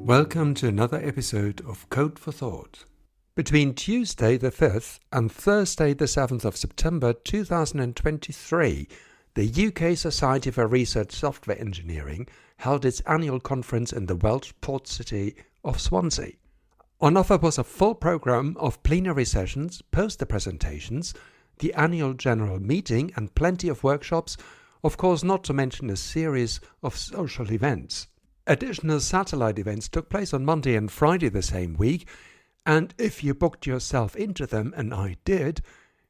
Welcome to another episode of Code for Thought. Between Tuesday the 5th and Thursday the 7th of September 2023, the UK Society for Research Software Engineering held its annual conference in the Welsh port city of Swansea. On offer was a full programme of plenary sessions, poster presentations, the annual general meeting and plenty of workshops, of course not to mention a series of social events. Additional satellite events took place on Monday and Friday the same week, and if you booked yourself into them, and I did,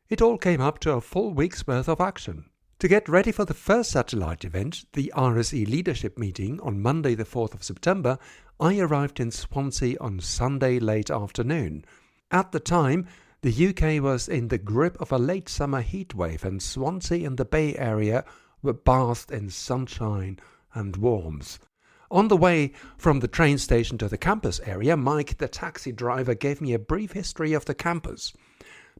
it all came up to a full week's worth of action. To get ready for the first satellite event, the RSE leadership meeting on Monday the 4th of September, I arrived in Swansea on Sunday late afternoon. At the time, the UK was in the grip of a late summer heatwave, and Swansea and the Bay Area were bathed in sunshine and warmth. On the way from the train station to the campus area, Mike, the taxi driver, gave me a brief history of the campus.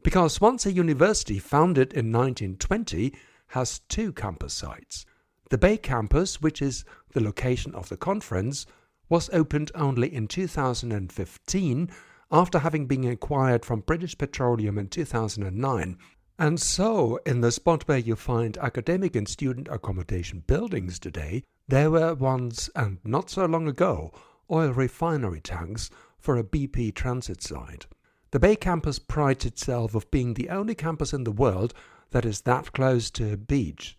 Because Swansea University, founded in 1920, has two campus sites. The Bay campus, which is the location of the conference, was opened only in 2015 after having been acquired from British Petroleum in 2009. And so, in the spot where you find academic and student accommodation buildings today, there were once, and not so long ago, oil refinery tanks for a BP transit site. The Bay campus prides itself of being the only campus in the world that is that close to a beach.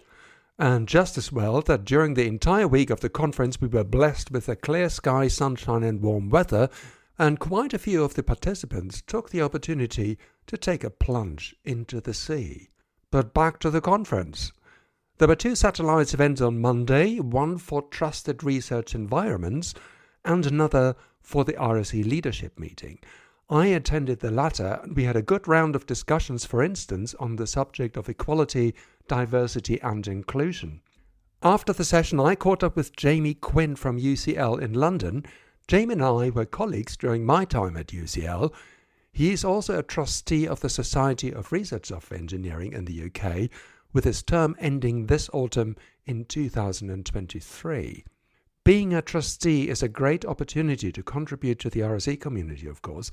And just as well that during the entire week of the conference we were blessed with a clear sky, sunshine and warm weather, and quite a few of the participants took the opportunity to take a plunge into the sea. But back to the conference. There were two satellite events on Monday, one for trusted research environments and another for the RSE leadership meeting. I attended the latter, and we had a good round of discussions, for instance, on the subject of equality, diversity and inclusion. After the session, I caught up with Jamie Quinn from UCL in London. Jamie and I were colleagues during my time at UCL. He is also a trustee of the Society of Research Software Engineering in the UK, with his term ending this autumn in 2023. Being a trustee is a great opportunity to contribute to the RSE community, of course,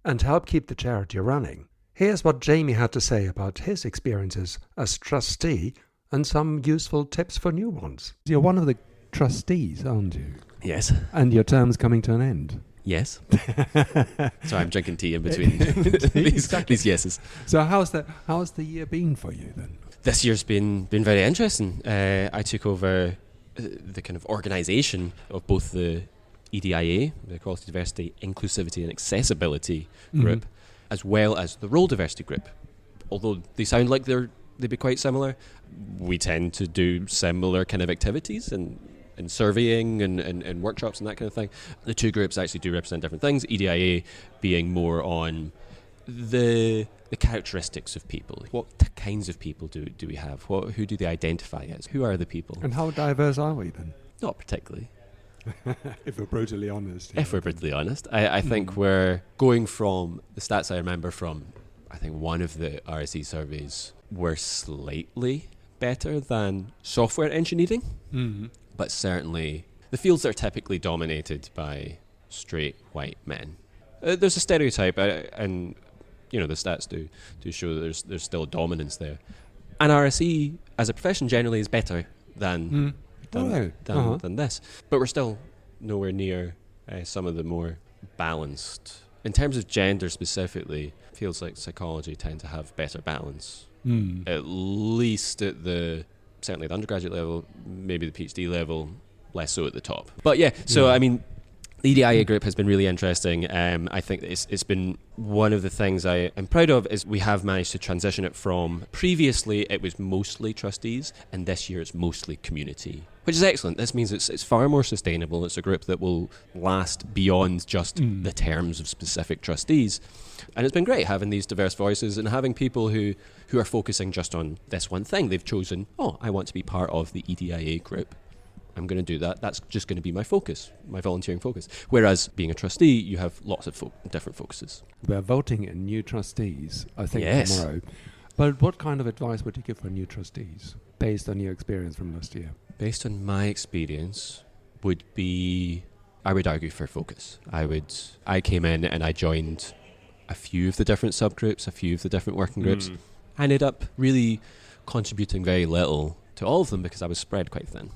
and help keep the charity running. Here's what Jamie had to say about his experiences as trustee and some useful tips for new ones. You're one of the trustees, aren't you? Yes. And your term's coming to an end. Yes. So I'm drinking tea in between these yeses. So how's the year been for you then? This year's been very interesting. I took over the kind of organisation of both the EDIA, the Equality, Diversity, Inclusivity and Accessibility group, as well as the Role Diversity group. Although they sound like they'd be quite similar, we tend to do similar kind of activities and surveying and workshops and that kind of thing. The two groups actually do represent different things, EDIA being more on the characteristics of people. What kinds of people do we have? Who do they identify as? Who are the people? And how diverse are we then? Not particularly. If we're brutally honest. If we're brutally honest. I think we're going from, the stats I remember from, I think one of the RSE surveys, were slightly better than software engineering, but certainly the fields that are typically dominated by straight white men. There's a stereotype, and you know the stats do show that there's still a dominance there. And RSE as a profession generally is better than this, but we're still nowhere near some of the more balanced. In terms of gender specifically, fields like psychology tend to have better balance, at least at certainly the undergraduate level, maybe the PhD level, less so at the top. But yeah, so I mean, the EDIA group has been really interesting. I think it's been one of the things I am proud of is we have managed to transition it from previously it was mostly trustees and this year it's mostly community, which is excellent. This means it's far more sustainable. It's a group that will last beyond just the terms of specific trustees. And it's been great having these diverse voices and having people who are focusing just on this one thing. They've chosen, I want to be part of the EDIA group. I'm going to do that. That's just going to be my focus, my volunteering focus. Whereas being a trustee, you have lots of different focuses. We're voting in new trustees, I think, yes. tomorrow. But what kind of advice would you give for new trustees, based on your experience from last year? Based on my experience, would be I would argue for focus. I came in and I joined a few of the different subgroups, a few of the different working groups. I ended up really contributing very little to all of them because I was spread quite thin.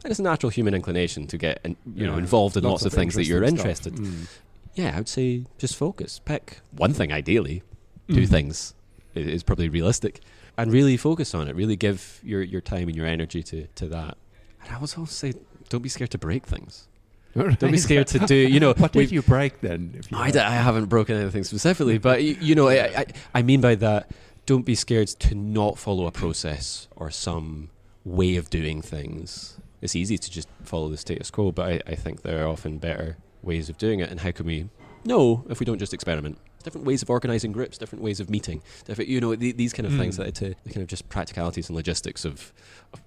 And it's a natural human inclination to get involved in lots of things that you're interested in. Yeah, I would say just focus. Pick one thing ideally. 2 things is probably realistic. And really focus on it. Really give your time and your energy to that. And I would also say, don't be scared to break things. Don't be scared to do, What did you break then? I haven't broken anything specifically, but, I mean by that, don't be scared to not follow a process or some way of doing things. It's easy to just follow the status quo, but I think there are often better ways of doing it. And how can we know if we don't just experiment? Different ways of organising groups, different ways of meeting, these kind of things, that the kind of just practicalities and logistics of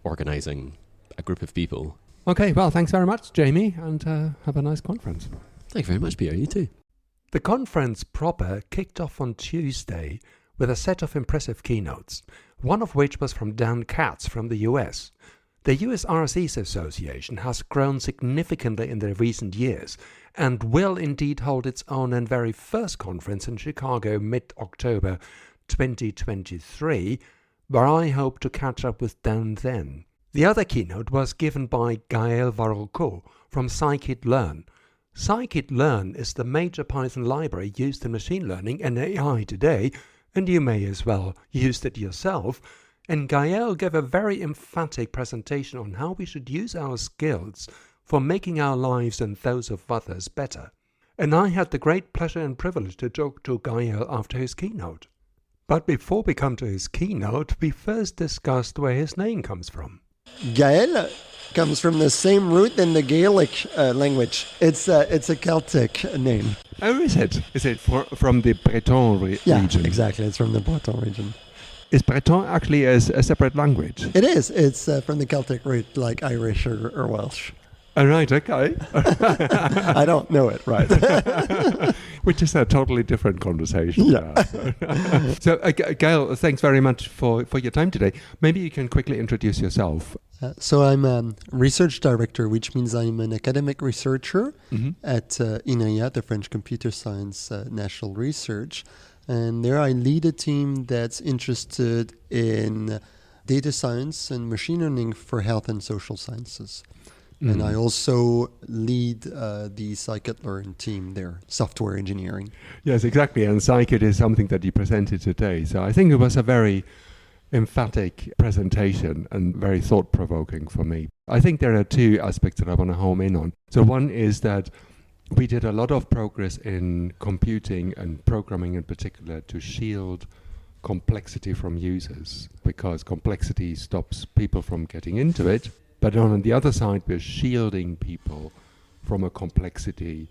organising a group of people. Okay, well, thanks very much, Jamie, and have a nice conference. Thank you very much, Peter. You too. The conference proper kicked off on Tuesday with a set of impressive keynotes, one of which was from Dan Katz from the US. The US RSE Association has grown significantly in the recent years and will indeed hold its own and very first conference in Chicago mid-October 2023, where I hope to catch up with Dan then. The other keynote was given by Gaël Varolco from scikit-learn. Scikit-learn is the major Python library used in machine learning and AI today, and you may as well use it yourself. And Gaël gave a very emphatic presentation on how we should use our skills for making our lives and those of others better. And I had the great pleasure and privilege to talk to Gaël after his keynote. But before we come to his keynote, we first discussed where his name comes from. Gaël comes from the same root in the Gaelic language. It's a Celtic name. Oh, is it? Is it from the Breton region? Yeah, exactly. It's from the Breton region. Is Breton actually a separate language? It is. It's from the Celtic root, like Irish or Welsh. Oh, right, okay. I don't know it, right. Which is a totally different conversation. Yeah. So, Gaël, thanks very much for your time today. Maybe you can quickly introduce yourself. So I'm a research director, which means I'm an academic researcher at INRIA, the French Computer Science National Research. And there I lead a team that's interested in data science and machine learning for health and social sciences. And I also lead the scikit-learn team there, software engineering. Yes, exactly. And scikit is something that you presented today. So I think it was a very emphatic presentation and very thought-provoking for me. I think there are 2 aspects that I want to home in on. So one is that we did a lot of progress in computing and programming in particular to shield complexity from users, because complexity stops people from getting into it. But on the other side, we're shielding people from a complexity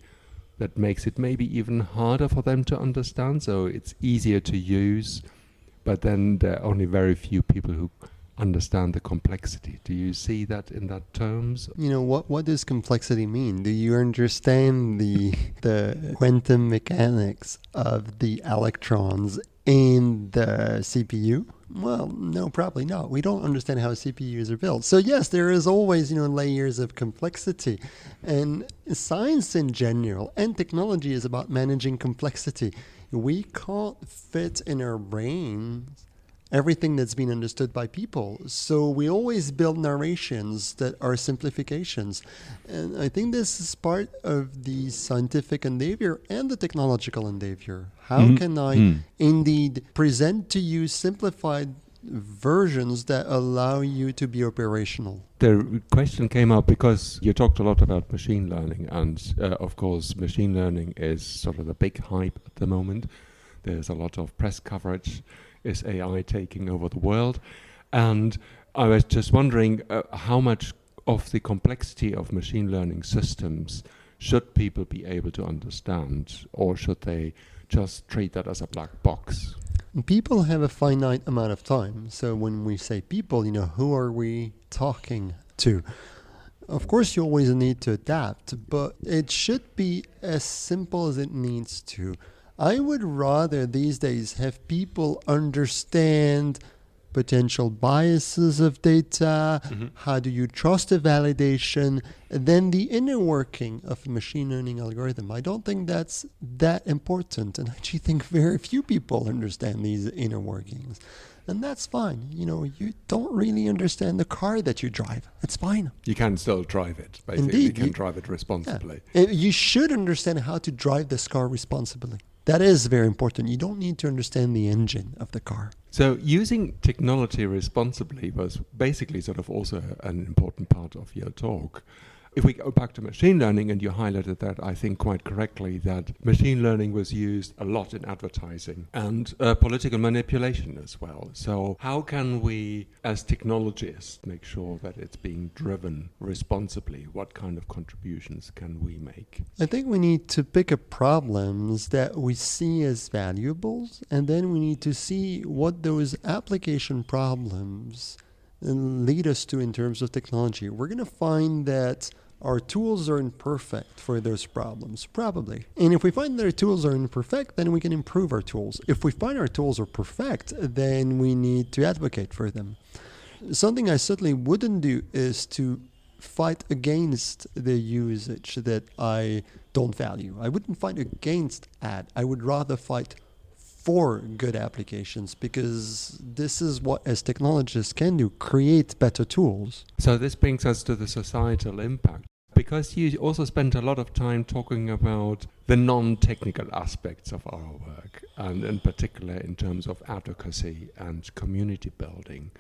that makes it maybe even harder for them to understand. So it's easier to use, but then there are only very few people who understand the complexity. Do you see that in that terms? What does complexity mean? Do you understand the quantum mechanics of the electrons in the CPU? Well, no, probably not. We don't understand how CPUs are built. So yes, there is always, layers of complexity. And science in general and technology is about managing complexity. We can't fit in our brains everything that's been understood by people. So we always build narrations that are simplifications. And I think this is part of the scientific endeavor and the technological endeavor. How can I indeed present to you simplified versions that allow you to be operational? The question came up because you talked a lot about machine learning, and of course machine learning is sort of the big hype at the moment. There's a lot of press coverage. Is AI taking over the world? And I was just wondering how much of the complexity of machine learning systems should people be able to understand, or should they just treat that as a black box? People have a finite amount of time. So when we say people, who are we talking to? Of course, you always need to adapt, but it should be as simple as it needs to. I would rather these days have people understand potential biases of data? How do you trust a validation? And then the inner working of a machine learning algorithm. I don't think that's that important. And I actually think very few people understand these inner workings. And that's fine. You don't really understand the car that you drive. It's fine. You can still drive it, basically. Indeed, You can drive it responsibly. Yeah. You should understand how to drive this car responsibly. That is very important. You don't need to understand the engine of the car. So using technology responsibly was basically sort of also an important part of your talk. If we go back to machine learning, and you highlighted that, I think quite correctly, that machine learning was used a lot in advertising and political manipulation as well. So how can we, as technologists, make sure that it's being driven responsibly? What kind of contributions can we make? I think we need to pick up problems that we see as valuables, and then we need to see what those application problems lead us to in terms of technology. We're going to find that our tools are imperfect for those problems, probably. And if we find that our tools are imperfect, then we can improve our tools. If we find our tools are perfect, then we need to advocate for them. Something I certainly wouldn't do is to fight against the usage that I don't value. I wouldn't fight against ad. I would rather fight for good applications, because this is what, as technologists, can do, create better tools. So this brings us to the societal impact. Because you also spent a lot of time talking about the non-technical aspects of our work, and in particular in terms of advocacy and community building.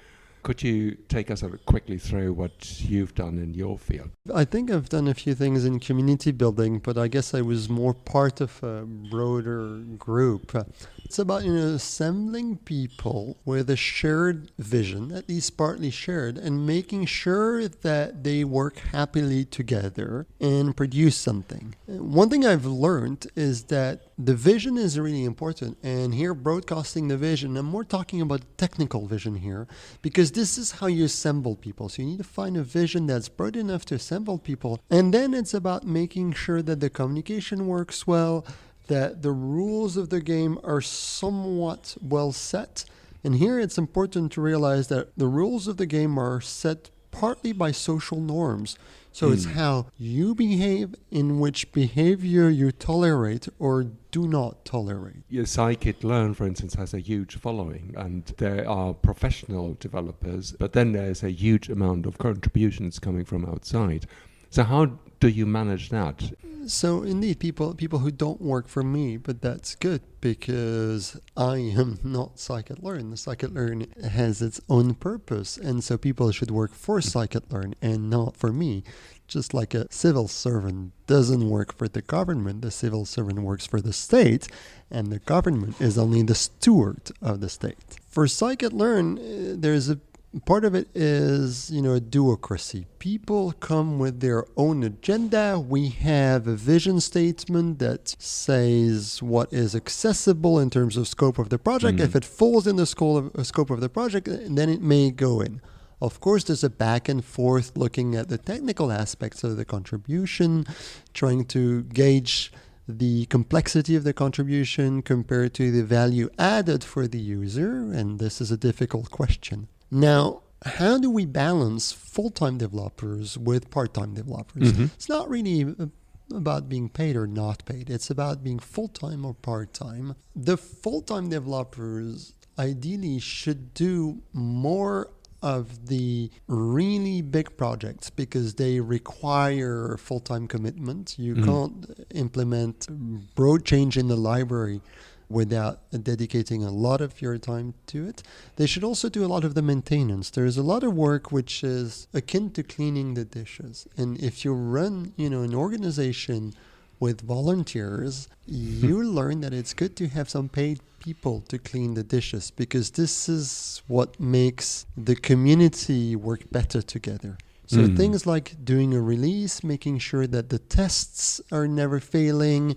Could you take us quickly through what you've done in your field? I think I've done a few things in community building, but I guess I was more part of a broader group. It's about, assembling people with a shared vision, at least partly shared, and making sure that they work happily together and produce something. One thing I've learned is that the vision is really important, and here broadcasting the vision, I'm more talking about technical vision here, because this is how you assemble people. So you need to find a vision that's broad enough to assemble people, and then it's about making sure that the communication works well, that the rules of the game are somewhat well set. And here it's important to realize that the rules of the game are set partly by social norms. So it's how you behave, in which behavior you tolerate or do not tolerate. Your scikit-learn, for instance, has a huge following, and there are professional developers, but then there's a huge amount of contributions coming from outside. So how do you manage that? So indeed, people who don't work for me, but that's good, because I am not scikit-learn. The scikit-learn has its own purpose, and so people should work for scikit-learn and not for me. Just like a civil servant doesn't work for the government, the civil servant works for the state, and the government is only the steward of the state. For scikit-learn, there's a part of it is, a duocracy. People come with their own agenda. We have a vision statement that says what is accessible in terms of scope of the project. If it falls in the scope of the project, then it may go in. Of course, there's a back and forth looking at the technical aspects of the contribution, trying to gauge the complexity of the contribution compared to the value added for the user, and this is a difficult question. Now, how do we balance full-time developers with part-time developers? It's not really about being paid or not paid. It's about being full-time or part-time. The full-time developers ideally should do more of the really big projects, because they require full-time commitment. You can't implement broad change in the library without dedicating a lot of your time to it. They should also do a lot of the maintenance. There's a lot of work which is akin to cleaning the dishes. And if you run, an organization with volunteers, you learn that it's good to have some paid people to clean the dishes, because this is what makes the community work better together. So things like doing a release, making sure that the tests are never failing,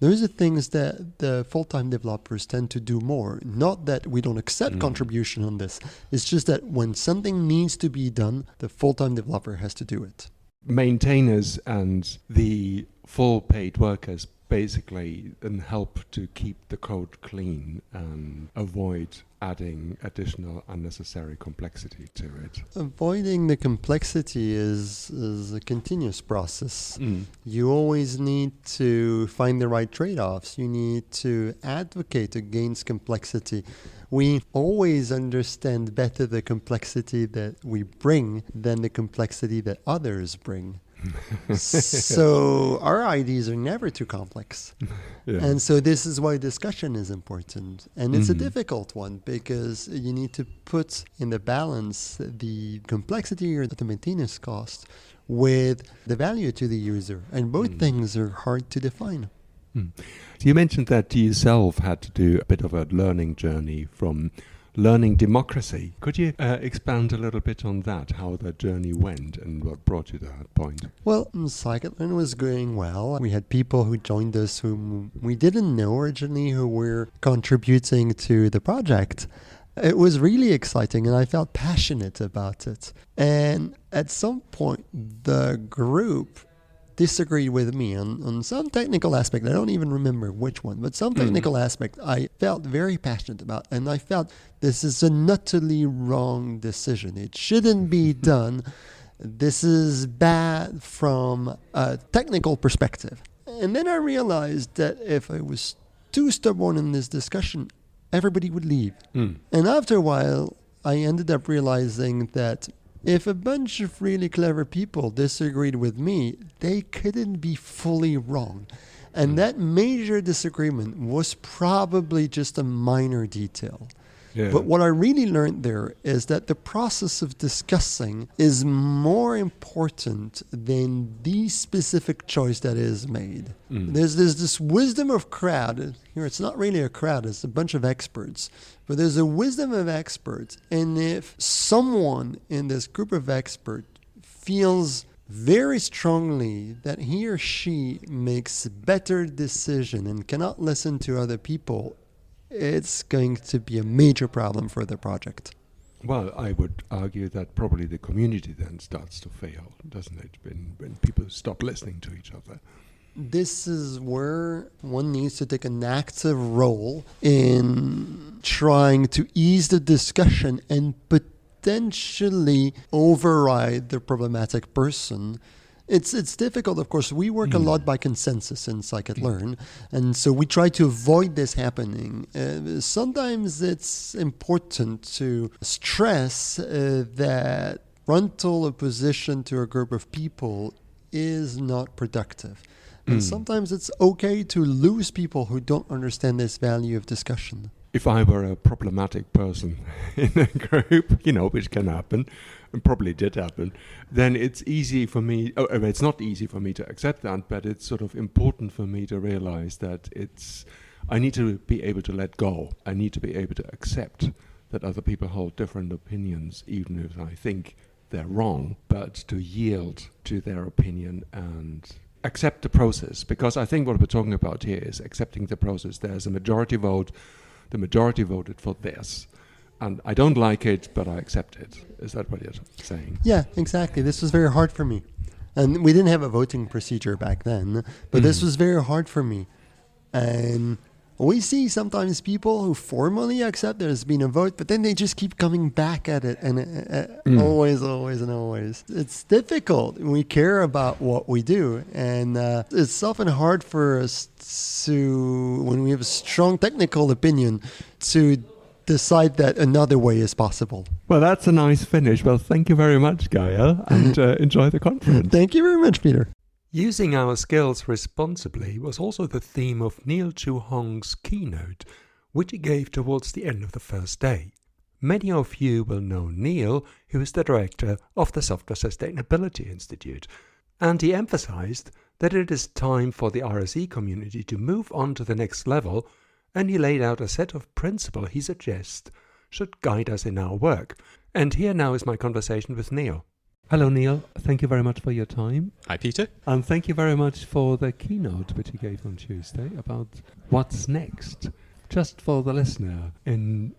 those are things that the full-time developers tend to do more. Not that we don't accept contribution on this. It's just that when something needs to be done, the full-time developer has to do it. Maintainers and the full paid workers basically and help to keep the code clean and avoid adding additional unnecessary complexity to it? Avoiding the complexity is a continuous process. You always need to find the right trade-offs. You need to advocate against complexity. We always understand better the complexity that we bring than the complexity that others bring. So our ideas are never too complex. And so this is why discussion is important. And it's a difficult one because you need to put in the balance the complexity or the maintenance cost with the value to the user. And both things are hard to define. So you mentioned that you yourself had to do a bit of a learning journey from learning democracy. Could you expand a little bit on that, how that journey went and what brought you to that point? Well, Scikit-learn was going well. We had people who joined us whom we didn't know originally who were contributing to the project. It was really exciting and I felt passionate about it. And at some point, the group disagreed with me on some technical aspect. I don't even remember which one, but some technical aspect I felt very passionate about. And I felt this is an utterly wrong decision. It shouldn't be done. This is bad from a technical perspective. And then I realized that if I was too stubborn in this discussion, everybody would leave. And after a while, I ended up realizing that if a bunch of really clever people disagreed with me, they couldn't be fully wrong. And that major disagreement was probably just a minor detail. But what I really learned there is that the process of discussing is more important than the specific choice that is made. There's this wisdom of crowd. Here, it's not really a crowd, it's a bunch of experts. But there's a wisdom of experts. And if someone in this group of experts feels very strongly that he or she makes a better decision and cannot listen to other people, it's going to be a major problem for the project. Well, I would argue that probably the community then starts to fail, doesn't it, when people stop listening to each other. This is where one needs to take an active role in trying to ease the discussion and potentially override the problematic person. It's difficult, of course. We work a lot by consensus in Scikit-learn, and so we try to avoid this happening. Sometimes it's important to stress that frontal opposition to a group of people is not productive. And sometimes it's okay to lose people who don't understand this value of discussion. If I were a problematic person in a group, which can happen, and probably did happen, then it's easy for me, it's not easy for me to accept that, but it's sort of important for me to realize that I need to be able to let go. I need to be able to accept that other people hold different opinions, even if I think they're wrong, but to yield to their opinion and accept the process. Because I think what we're talking about here is accepting the process. There's a majority vote. The majority voted for this. And I don't like it, but I accept it. Is that what you're saying? Yeah, exactly. This was very hard for me. And we didn't have a voting procedure back then, but this was very hard for me. And we see sometimes people who formally accept there's been a vote, but then they just keep coming back at it, and always and always. It's difficult. We care about what we do, and it's often hard for us to, when we have a strong technical opinion, to decide that another way is possible. Well, that's a nice finish. Well, thank you very much, Gaia, and enjoy the conference. Thank you very much, Peter. Using our skills responsibly was also the theme of Neil Chu Hong's keynote, which he gave towards the end of the first day. Many of you will know Neil, who is the director of the Software Sustainability Institute, and he emphasized that it is time for the RSE community to move on to the next level, and he laid out a set of principles he suggests should guide us in our work. And here now is my conversation with Neil. Hello, Neil. Thank you very much for your time. Hi, Peter. And thank you very much for the keynote which you gave on Tuesday about what's next. Just for the listener,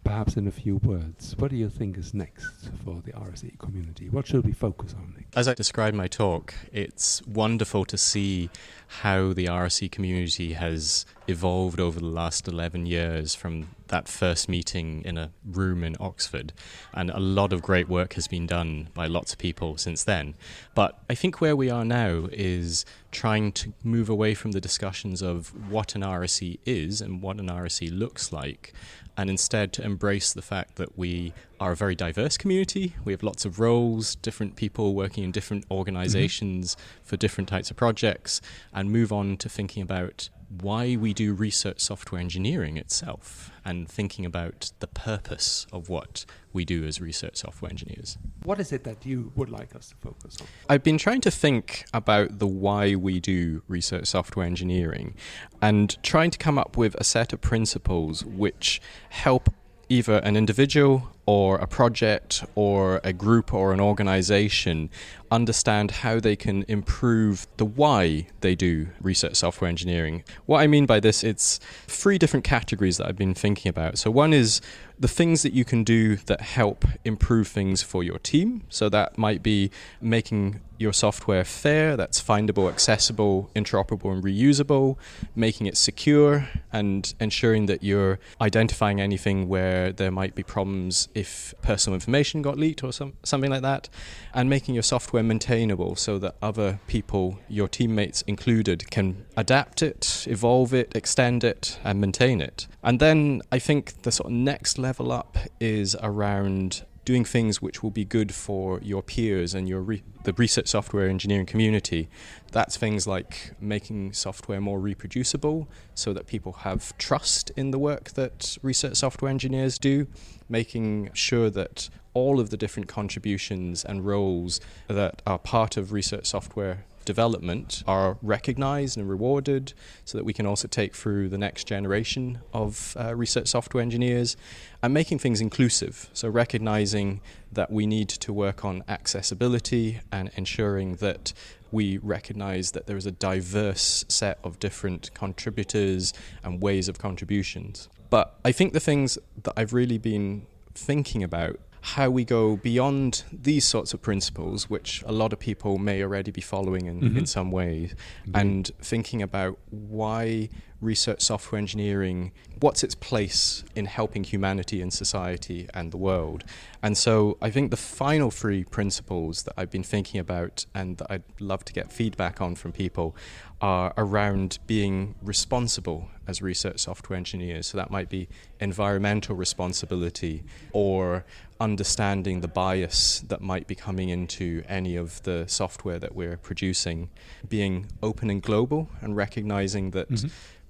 perhaps in a few words, what do you think is next for the RSE community? What should we focus on next? As I described my talk, it's wonderful to see how the RSE community has evolved over the last 11 years from that first meeting in a room in Oxford. And a lot of great work has been done by lots of people since then. But I think where we are now is trying to move away from the discussions of what an RSE is and what an RSE looks like, and instead to embrace the fact that we are a very diverse community. We have lots of roles, different people working in different organizations for different types of projects, and move on to thinking about why we do research software engineering itself and thinking about the purpose of what we do as research software engineers. What is it that you would like us to focus on? I've been trying to think about the why we do research software engineering and trying to come up with a set of principles which help either an individual or a project or a group or an organization understand how they can improve the why they do research software engineering. What I mean by this, it's 3 different categories that I've been thinking about. So one is the things that you can do that help improve things for your team. So that might be making your software fair, that's findable, accessible, interoperable and reusable, making it secure, and ensuring that you're identifying anything where there might be problems if personal information got leaked or something like that, and making your software maintainable so that other people, your teammates included, can adapt it, evolve it, extend it, and maintain it. And then I think the sort of next level up is around doing things which will be good for your peers and the research software engineering community. That's things like making software more reproducible so that people have trust in the work that research software engineers do, making sure that all of the different contributions and roles that are part of research software development are recognized and rewarded so that we can also take through the next generation of research software engineers, and making things inclusive. So recognizing that we need to work on accessibility and ensuring that we recognize that there is a diverse set of different contributors and ways of contributions. But I think the things that I've really been thinking about, how we go beyond these sorts of principles, which a lot of people may already be following in some way, and thinking about why research software engineering, what's its place in helping humanity and society and the world. And so I think the final 3 principles that I've been thinking about and that I'd love to get feedback on from people are around being responsible as research software engineers. So that might be environmental responsibility or understanding the bias that might be coming into any of the software that we're producing, being open and global and recognizing that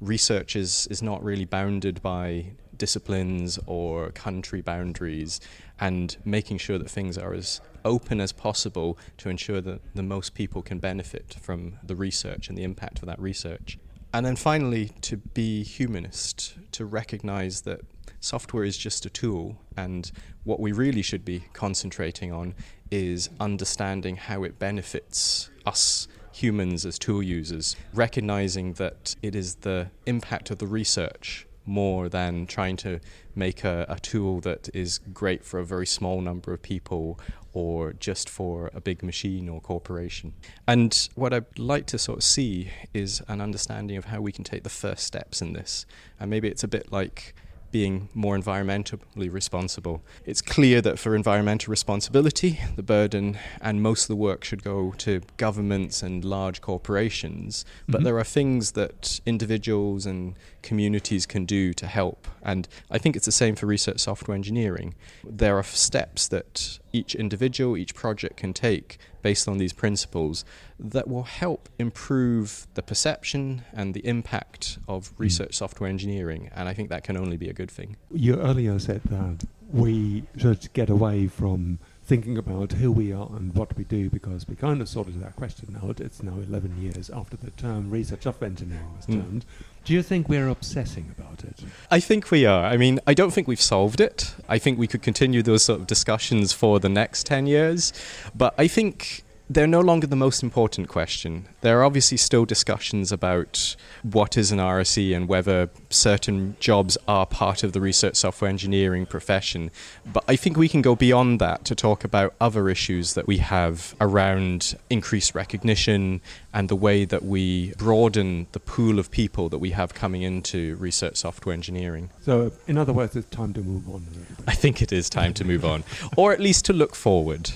research is not really bounded by disciplines or country boundaries, and making sure that things are as open as possible to ensure that the most people can benefit from the research and the impact of that research. And then finally, to be humanist, to recognize that software is just a tool, and what we really should be concentrating on is understanding how it benefits us humans as tool users, recognizing that it is the impact of the research more than trying to make a tool that is great for a very small number of people or just for a big machine or corporation. And what I'd like to sort of see is an understanding of how we can take the first steps in this. And maybe it's a bit like being more environmentally responsible. It's clear that for environmental responsibility, the burden and most of the work should go to governments and large corporations, but there are things that individuals and communities can do to help. And I think it's the same for research software engineering. There are steps that each individual, each project can take based on these principles that will help improve the perception and the impact of research software engineering. And I think that can only be a good thing. You earlier said that we should get away from thinking about who we are and what we do, because we kind of sorted that question out. It's now 11 years after the term research software engineering was termed. Do you think we're obsessing about it? I think we are. I mean, I don't think we've solved it. I think we could continue those sort of discussions for the next 10 years. But I think they're no longer the most important question. There are obviously still discussions about what is an RSE and whether certain jobs are part of the research software engineering profession. But I think we can go beyond that to talk about other issues that we have around increased recognition and the way that we broaden the pool of people that we have coming into research software engineering. So, in other words, it's time to move on. I think it is time to move on, or at least to look forward.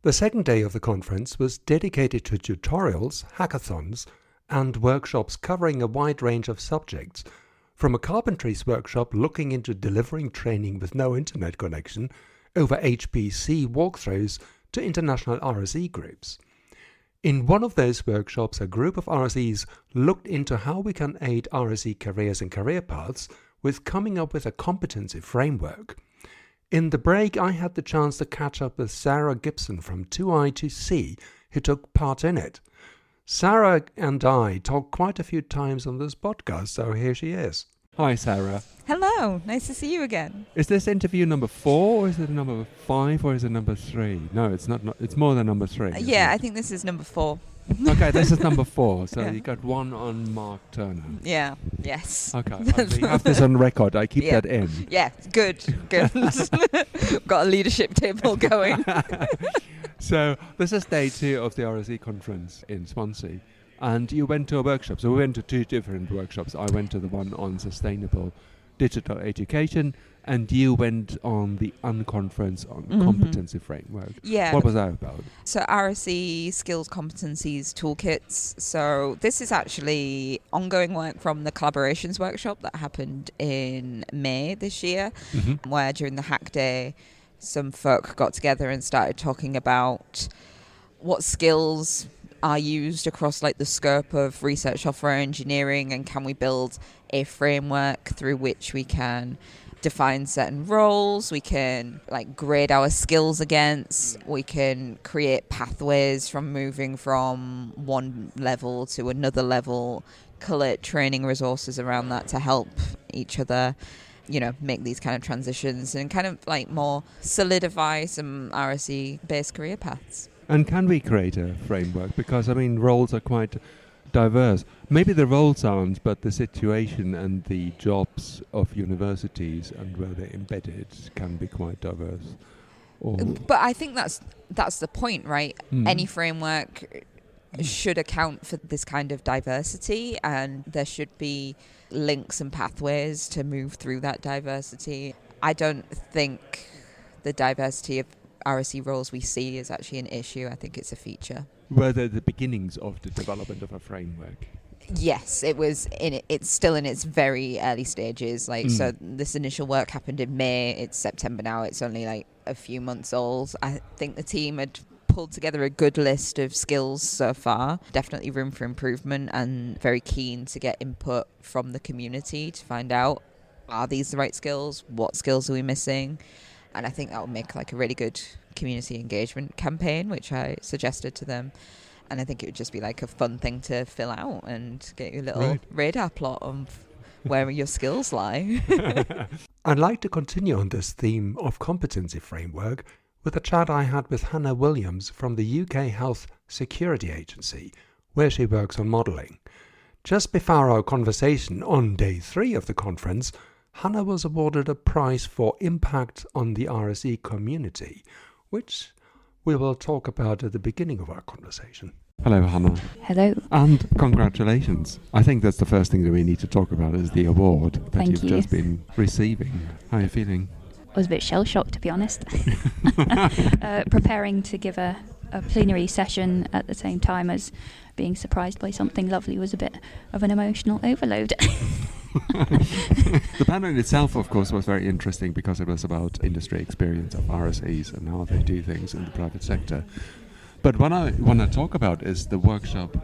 The second day of the conference was dedicated to tutorials, hackathons, and workshops covering a wide range of subjects, from a carpentries workshop looking into delivering training with no internet connection, over HPC walkthroughs, to international RSE groups. In one of those workshops, a group of RSEs looked into how we can aid RSE careers and career paths with coming up with a competency framework. In the break, I had the chance to catch up with Sarah Gibson from 2I2C, who took part in it. Sarah and I talked quite a few times on this podcast, so here she is. Hi, Sarah. Hello, nice to see you again. Is this interview number 4, or is it number 5, or is it number 3? No, it's not. It's more than number 3. Yeah, I think this is number 4. Okay, this is number 4. So Yeah. you got one on Mark Turner. Yeah, yes. Okay, we have this on record. I keep Yeah. that in. Yeah, good. Got a leadership table going. So this is day 2 of the RSE conference in Swansea. And you went to a workshop. So we went to 2 different workshops. I went to the one on sustainable digital education, and you went on the unconference on competency framework. Yeah. What was that about? So RSE skills competencies toolkits. So this is actually ongoing work from the collaborations workshop that happened in May this year, where during the hack day, some folk got together and started talking about what skills are used across like the scope of research software engineering, and can we build a framework through which we can define certain roles, we can like grade our skills against, we can create pathways from moving from one level to another level, collect training resources around that to help each other, you know, make these kind of transitions and kind of like more solidify some RSE based career paths. And can we create a framework? Because, I mean, roles are quite diverse. Maybe the roles aren't, but the situation and the jobs of universities and where they're embedded can be quite diverse. But I think that's the point, right? Any framework should account for this kind of diversity, and there should be links and pathways to move through that diversity. I don't think the diversity of RSE roles we see is actually an issue. I think it's a feature. Were they the beginnings of the development of a framework? Yes, it was. It's still in its very early stages. So this initial work happened in May. It's September now. It's only like a few months old. I think the team had pulled together a good list of skills so far. Definitely room for improvement, and very keen to get input from the community to find out, are these the right skills? What skills are we missing? And I think that will make like a really good community engagement campaign, which I suggested to them. And I think it would just be like a fun thing to fill out and get your little radar plot of where your skills lie. I'd like to continue on this theme of competency framework with a chat I had with Hannah Williams from the UK Health Security Agency, where she works on modelling. Just before our conversation on day 3 of the conference, Hannah was awarded a prize for impact on the RSE community, which we will talk about at the beginning of our conversation. Hello, Hannah. Hello. And congratulations. I think that's the first thing that we need to talk about is the award that Thank you've you. just been receiving. How are you feeling? I was a bit shell-shocked, to be honest. Preparing to give a plenary session at the same time as being surprised by something lovely was a bit of an emotional overload. The panel itself, of course, was very interesting because it was about industry experience of RSEs and how they do things in the private sector. But what I want to talk about is the workshop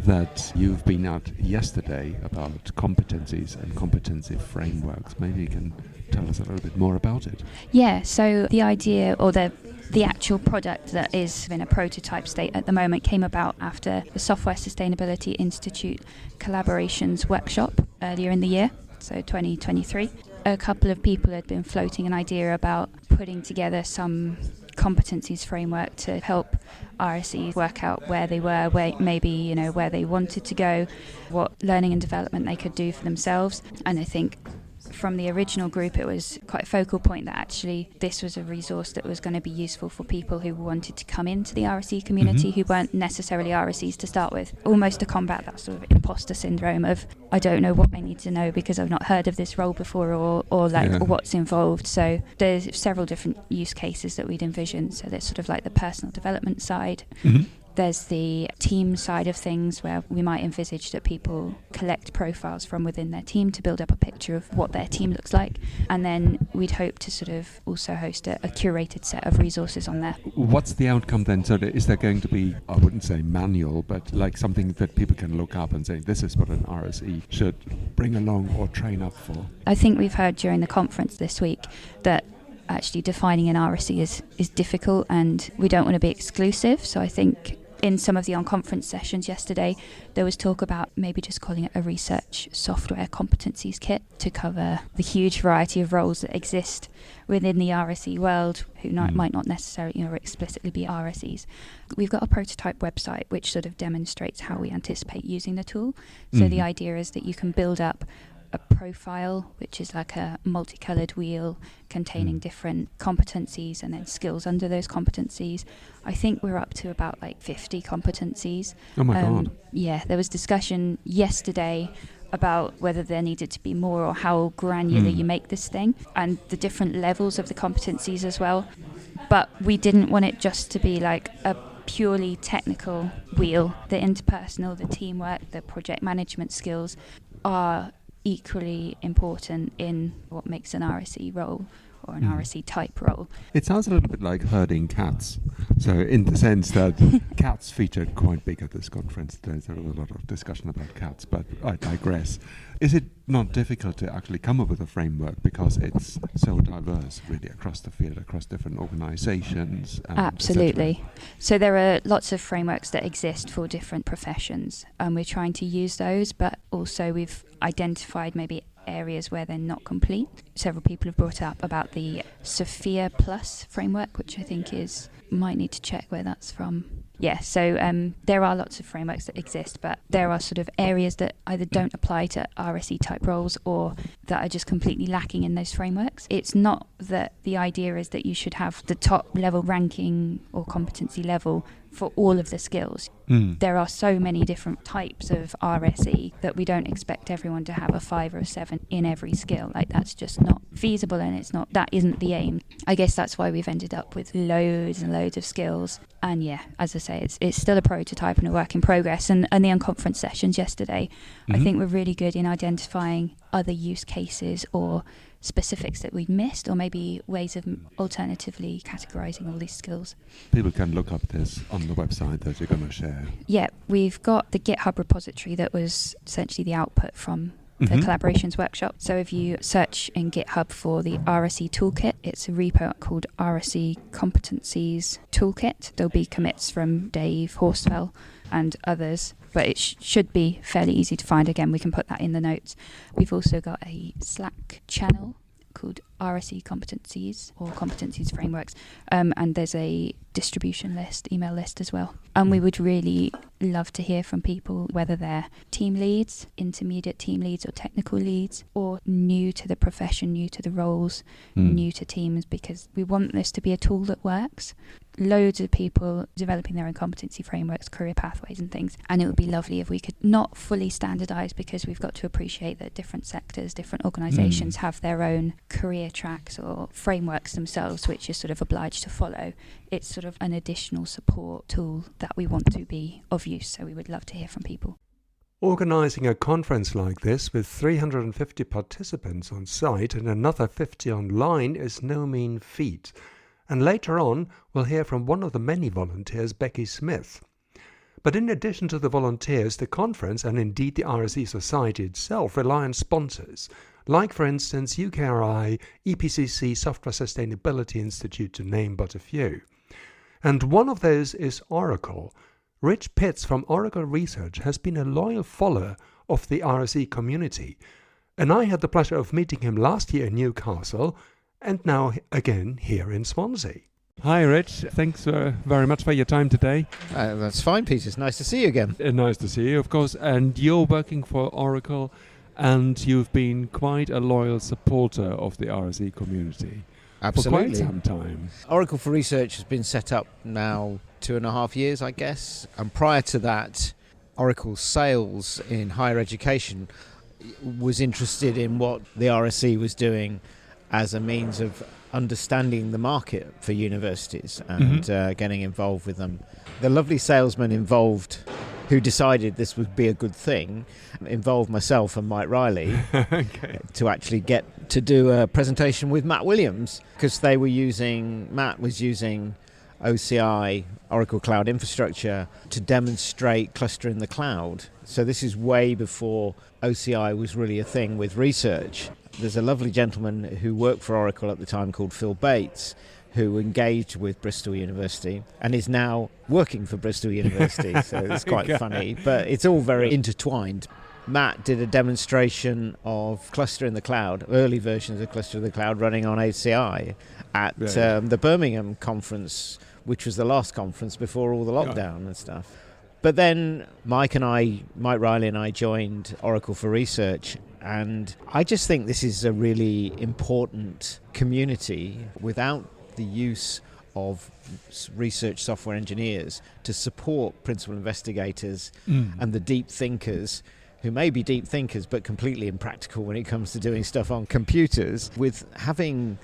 that you've been at yesterday about competencies and competency frameworks. Maybe you can tell us a little bit more about it. Yeah, so the idea, or the actual product that is in a prototype state at the moment, came about after the Software Sustainability Institute collaborations workshop earlier in the year, so 2023. A couple of people had been floating an idea about putting together some competencies framework to help RSEs work out where they were, where maybe, where they wanted to go, what learning and development they could do for themselves. And I think from the original group, it was quite a focal point that actually this was a resource that was going to be useful for people who wanted to come into the RSE community, who weren't necessarily RSEs to start with, almost to combat that sort of imposter syndrome of, I don't know what I need to know because I've not heard of this role before, or what's involved. So there's several different use cases that we'd envisioned. So there's sort of like the personal development side. There's the team side of things, where we might envisage that people collect profiles from within their team to build up a picture of what their team looks like. And then we'd hope to sort of also host a curated set of resources on there. What's the outcome then? So is there going to be, I wouldn't say manual, but like something that people can look up and say, this is what an RSE should bring along or train up for? I think we've heard during the conference this week that actually defining an RSE is difficult, and we don't want to be exclusive. So I think in some of the on-conference sessions yesterday, there was talk about maybe just calling it a research software competencies kit to cover the huge variety of roles that exist within the RSE world, who might not necessarily explicitly be RSEs. We've got a prototype website which sort of demonstrates how we anticipate using the tool. So the idea is that you can build up a profile, which is like a multicolored wheel containing different competencies and then skills under those competencies. I think we're up to about like 50 competencies. Oh my God. Yeah, there was discussion yesterday about whether there needed to be more or how granular you make this thing, and the different levels of the competencies as well. But we didn't want it just to be like a purely technical wheel. The interpersonal, the teamwork, the project management skills are equally important in what makes an RSE role or an RSE type role. It sounds a little bit like herding cats. So in the sense that cats featured quite big at this conference. There's a lot of discussion about cats, but I digress. Is it not difficult to actually come up with a framework because it's so diverse really across the field, across different organizations? Absolutely. So there are lots of frameworks that exist for different professions, and we're trying to use those, but also we've identified maybe areas where they're not complete. Several people have brought up about the Sophia Plus framework, which I think might need to check where that's from. Yeah, so there are lots of frameworks that exist, but there are sort of areas that either don't apply to RSE type roles or that are just completely lacking in those frameworks. It's not that the idea is that you should have the top level ranking or competency level for all of the skills. There are so many different types of RSE that we don't expect everyone to have a 5 or a 7 in every skill. Like, that's just not feasible, and that isn't the aim. I guess that's why we've ended up with loads and loads of skills. And yeah, as I say, it's still a prototype and a work in progress. And the unconference sessions yesterday, I think were really good in identifying other use cases or specifics that we'd missed, or maybe ways of alternatively categorizing all these skills. People can look up this on the website that you're going to share. Yeah, we've got the GitHub repository that was essentially the output from the collaborations workshop. So if you search in GitHub for the RSE toolkit, it's a repo called RSE Competencies Toolkit. There'll be commits from Dave Horsfell and others, but it should be fairly easy to find. Again, we can put that in the notes. We've also got a Slack channel called RSE Competencies or Competencies Frameworks, and there's a distribution list, email list as well. And we would really love to hear from people, whether they're team leads, intermediate team leads or technical leads, or new to the profession, new to the roles, new to teams, because we want this to be a tool that works. Loads of people developing their own competency frameworks, career pathways and things, and it would be lovely if we could not fully standardise, because we've got to appreciate that different sectors, different organisations have their own career tracks or frameworks themselves, which is sort of obliged to follow. It's sort of an additional support tool that we want to be of use, so we would love to hear from people. Organising a conference like this with 350 participants on site and another 50 online is no mean feat. And later on, we'll hear from one of the many volunteers, Becky Smith. But in addition to the volunteers, the conference, and indeed the RSE Society itself, rely on sponsors, like, for instance, UK RSE, EPCC Software Sustainability Institute, to name but a few. And one of those is Oracle. Rich Pitts from Oracle Research has been a loyal follower of the RSE community, and I had the pleasure of meeting him last year in Newcastle, and now again here in Swansea. Hi, Rich. Thanks very much for your time today. That's fine, Peter. It's nice to see you again. Nice to see you, of course. And you're working for Oracle, and you've been quite a loyal supporter of the RSE community. Absolutely. For quite some time. Oracle for Research has been set up now 2.5 years, I guess. And prior to that, Oracle Sales in higher education was interested in what the RSE was doing as a means of understanding the market for universities and getting involved with them. The lovely salesman involved who decided this would be a good thing involved myself and Mike Riley to actually get to do a presentation with Matt Williams, because Matt was using OCI, Oracle Cloud Infrastructure, to demonstrate cluster in the cloud. So this is way before OCI was really a thing with research. There's a lovely gentleman who worked for Oracle at the time called Phil Bates, who engaged with Bristol University and is now working for Bristol University. So it's quite funny, but it's all very intertwined. Matt did a demonstration of Cluster in the Cloud, early versions of Cluster in the Cloud running on OCI at the Birmingham conference, which was the last conference before all the lockdown and stuff. But then Mike Riley and I joined Oracle for Research, and I just think this is a really important community. Without the use of research software engineers to support principal investigators and the deep thinkers, who may be deep thinkers but completely impractical when it comes to doing stuff on computers, with having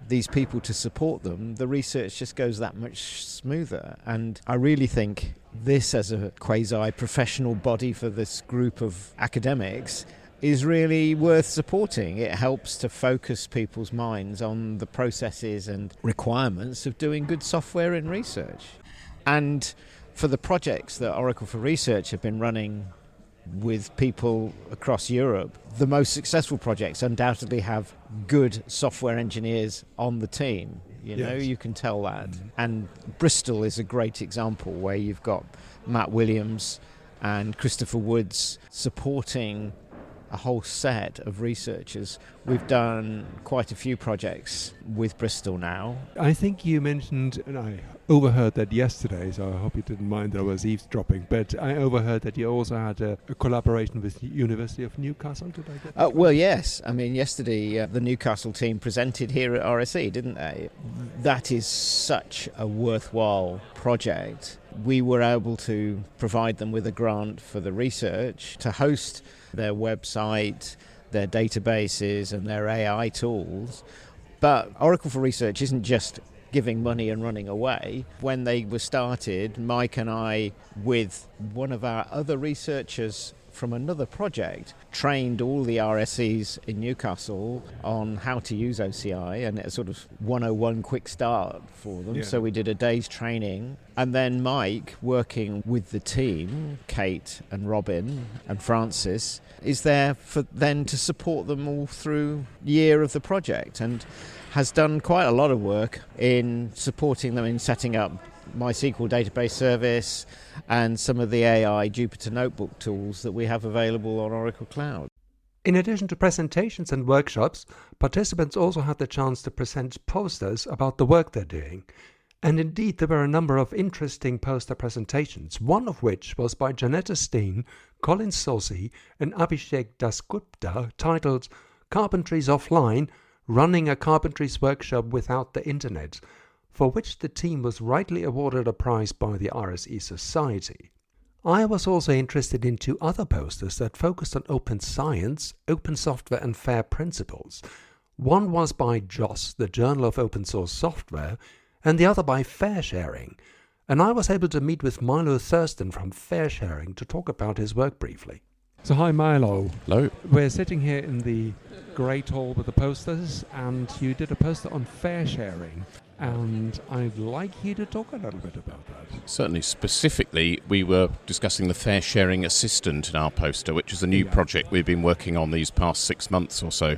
these people to support them, the research just goes that much smoother. And I really think this, as a quasi-professional body for this group of academics, is really worth supporting. It helps to focus people's minds on the processes and requirements of doing good software in research. And for the projects that Oracle for Research have been running with people across Europe, the most successful projects undoubtedly have good software engineers on the team. You can tell that. And Bristol is a great example, where you've got Matt Williams and Christopher Woods supporting a whole set of researchers. We've done quite a few projects with Bristol now. I think you mentioned, and I overheard that yesterday, so I hope you didn't mind that I was eavesdropping, but I overheard that you also had a collaboration with the University of Newcastle. Did I get that? Well, yes. I mean, yesterday the Newcastle team presented here at RSE, didn't they? That is such a worthwhile project. We were able to provide them with a grant for the research to host their website, their databases and their AI tools. But Oracle for Research isn't just giving money and running away. When they were started, Mike and I, with one of our other researchers from another project, trained all the RSEs in Newcastle on how to use OCI, and a sort of 101 quick start for them. So we did a day's training, and then Mike, working with the team, Kate and Robin and Francis, is there for then to support them all through year of the project, and has done quite a lot of work in supporting them in setting up MySQL database service and some of the AI Jupyter Notebook tools that we have available on Oracle Cloud. In addition to presentations and workshops, participants also had the chance to present posters about the work they're doing. And indeed, there were a number of interesting poster presentations, one of which was by Janetta Steen, Colin Saucy and Abhishek Dasgupta, titled Carpentries Offline, Running a Carpentries Workshop Without the Internet, for which the team was rightly awarded a prize by the RSE Society. I was also interested in two other posters that focused on open science, open software and FAIR principles. One was by JOSS, the Journal of Open Source Software, and the other by FAIR Sharing. And I was able to meet with Milo Thurston from FAIR Sharing to talk about his work briefly. So hi Milo. Hello. We're sitting here in the Great Hall with the posters, and you did a poster on FAIR Sharing. And I'd like you to talk a little bit about that. Certainly. Specifically, we were discussing the Fair Sharing Assistant in our poster, which is a new project we've been working on these past 6 months or so.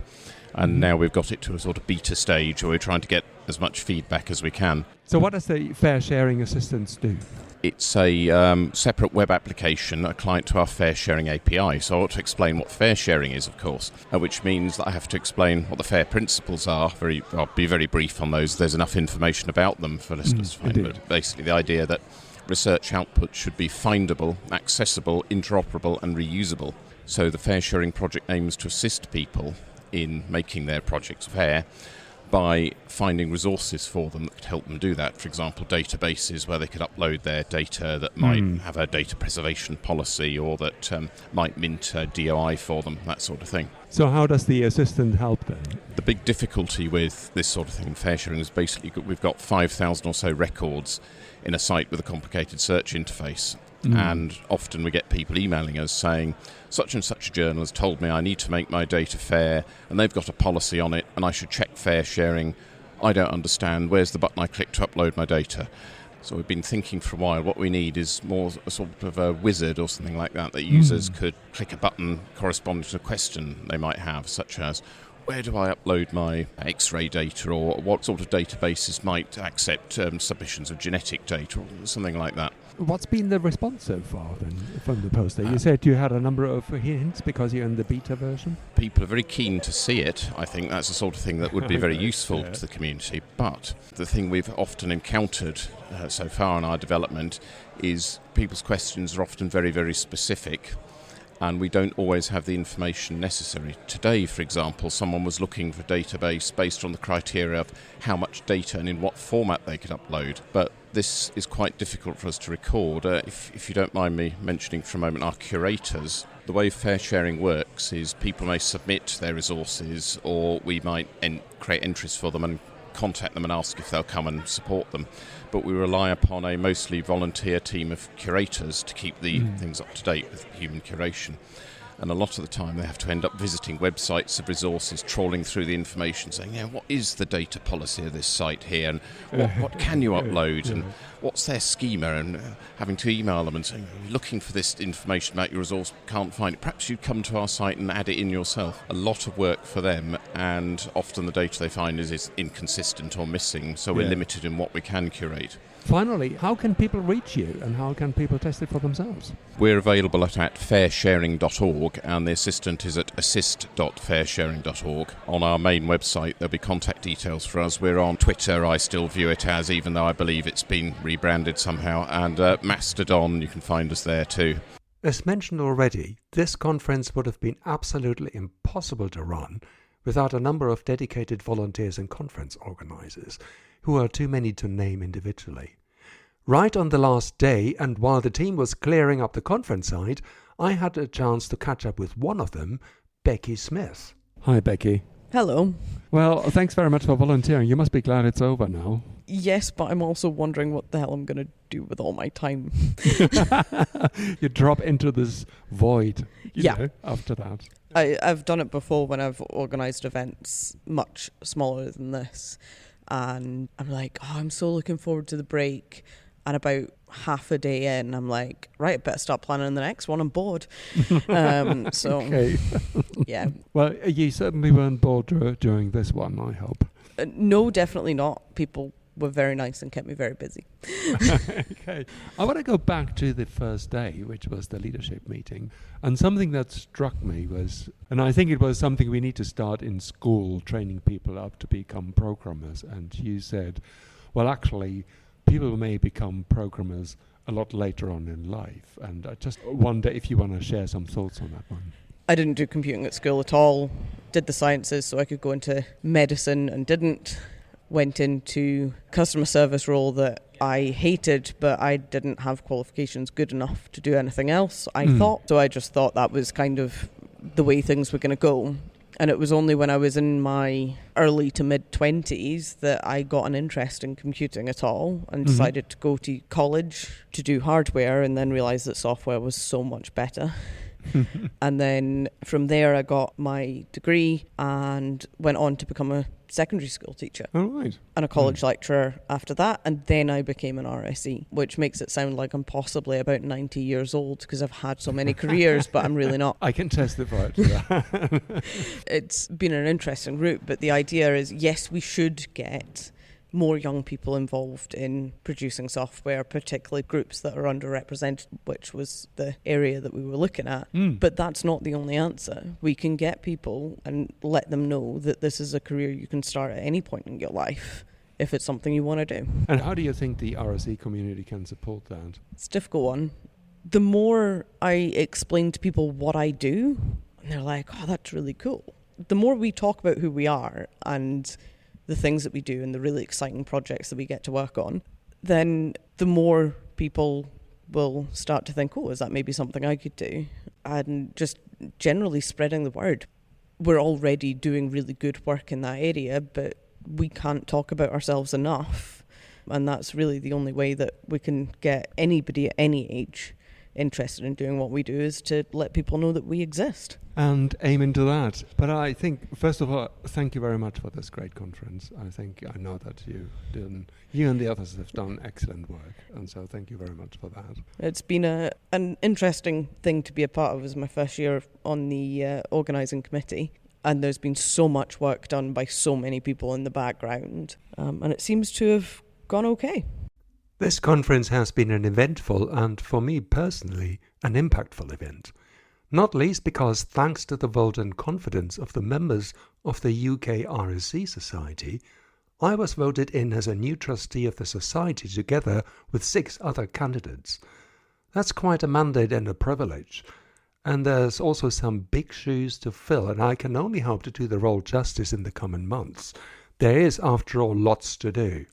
And now we've got it to a sort of beta stage where we're trying to get as much feedback as we can. So what does the Fair Sharing Assistant do? It's a separate web application, a client to our fare sharing API. So I ought to explain what fare sharing is, of course, which means that I have to explain what the FAIR principles are. I'll be very brief on those. There's enough information about them for listeners to find. But basically the idea that research output should be findable, accessible, interoperable and reusable. So the fare sharing project aims to assist people in making their projects fair by finding resources for them that could help them do that. For example, databases where they could upload their data that might have a data preservation policy or that might mint a DOI for them, that sort of thing. So how does the assistant help then? The big difficulty with this sort of thing in fare sharing is basically we've got 5,000 or so records in a site with a complicated search interface. And often we get people emailing us saying, such and such a journal has told me I need to make my data fair, and they've got a policy on it, and I should check fair sharing. I don't understand. Where's the button I click to upload my data? So we've been thinking for a while, what we need is more a sort of a wizard or something like that users could click a button corresponding to a question they might have, such as, where do I upload my X-ray data, or what sort of databases might accept submissions of genetic data, or something like that. What's been the response so far then from the poster? You said you had a number of hints because you're in the beta version? People are very keen to see it. I think that's the sort of thing that would be very useful to the community. But the thing we've often encountered so far in our development is people's questions are often very, very specific, and we don't always have the information necessary. Today, for example, someone was looking for a database based on the criteria of how much data and in what format they could upload. But this is quite difficult for us to record. If you don't mind me mentioning for a moment our curators, the way fare sharing works is people may submit their resources, or we might create entries for them and contact them and ask if they'll come and support them. But we rely upon a mostly volunteer team of curators to keep the things up to date with human curation. And a lot of the time they have to end up visiting websites of resources, trawling through the information, saying, what is the data policy of this site here, and what can you upload, and what's their schema, and having to email them and saying, you're looking for this information about your resource, can't find it, perhaps you'd come to our site and add it in yourself. A lot of work for them, and often the data they find is inconsistent or missing, so we're limited in what we can curate. Finally, how can people reach you, and how can people test it for themselves? We're available at fairsharing.org, and the assistant is at assist.fairsharing.org. On our main website, there'll be contact details for us. We're on Twitter, I still view it as, even though I believe it's been rebranded somehow, and Mastodon, you can find us there too. As mentioned already, this conference would have been absolutely impossible to run without a number of dedicated volunteers and conference organisers, who are too many to name individually. Right on the last day, and while the team was clearing up the conference site, I had a chance to catch up with one of them, Becky Smith. Hi, Becky. Hello. Well, thanks very much for volunteering. You must be glad it's over now. Yes, but I'm also wondering what the hell I'm going to do with all my time. You drop into this void, you know, after that. I've done it before when I've organised events much smaller than this. And I'm like, I'm so looking forward to the break. And about half a day in, I'm like, right, I better start planning the next one. I'm bored. Okay. Yeah. Well, you certainly weren't bored during this one, I hope. No, definitely not. People were very nice and kept me very busy. Okay. I want to go back to the first day, which was the leadership meeting. And something that struck me was, and I think it was something we need to start in school, training people up to become programmers. And you said, well, actually, people may become programmers a lot later on in life. And I just wonder if you want to share some thoughts on that one. I didn't do computing at school at all. Did the sciences so I could go into medicine and didn't. Went into customer service role that I hated, but I didn't have qualifications good enough to do anything else, I thought. So I just thought that was kind of the way things were going to go. And it was only when I was in my early to mid-20s that I got an interest in computing at all and decided to go to college to do hardware, and then realised that software was so much better. And then from there I got my degree and went on to become a secondary school teacher. Oh, right. And a college lecturer after that, and then I became an RSE, which makes it sound like I'm possibly about 90 years old because I've had so many careers, but I'm really not. I can testify to that. It's been an interesting route, but the idea is, yes, we should get more young people involved in producing software, particularly groups that are underrepresented, which was the area that we were looking at. But that's not the only answer. We can get people and let them know that this is a career you can start at any point in your life if it's something you want to do. And how do you think the RSE community can support that? It's a difficult one. The more I explain to people what I do, and they're like, oh, that's really cool. The more we talk about who we are and the things that we do and the really exciting projects that we get to work on, then the more people will start to think, oh, is that maybe something I could do? And just generally spreading the word. We're already doing really good work in that area, but we can't talk about ourselves enough. And that's really the only way that we can get anybody at any age interested in doing what we do, is to let people know that we exist. And aim into that. But I think, first of all, thank you very much for this great conference. I know that you and the others have done excellent work, and so thank you very much for that. It's been an interesting thing to be a part of. It was my first year on the organising committee, and there's been so much work done by so many people in the background, and it seems to have gone okay. This conference has been an eventful and, for me personally, an impactful event. Not least because, thanks to the vote and confidence of the members of the UK RSE Society, I was voted in as a new trustee of the society together with 6 other candidates. That's quite a mandate and a privilege. And there's also some big shoes to fill, and I can only hope to do the role justice in the coming months. There is, after all, lots to do.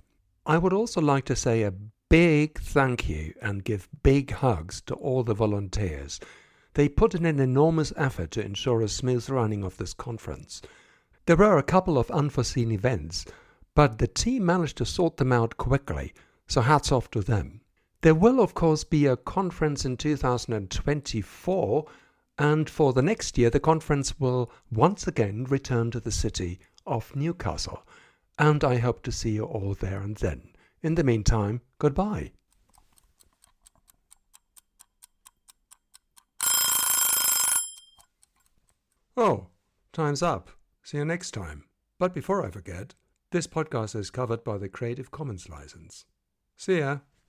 I would also like to say a big thank you and give big hugs to all the volunteers. They put in an enormous effort to ensure a smooth running of this conference. There were a couple of unforeseen events, but the team managed to sort them out quickly, so hats off to them. There will of course be a conference in 2024, and for the next year the conference will once again return to the city of Newcastle, and I hope to see you all there and then. In the meantime, goodbye. Oh, time's up. See you next time. But before I forget, this podcast is covered by the Creative Commons license. See ya.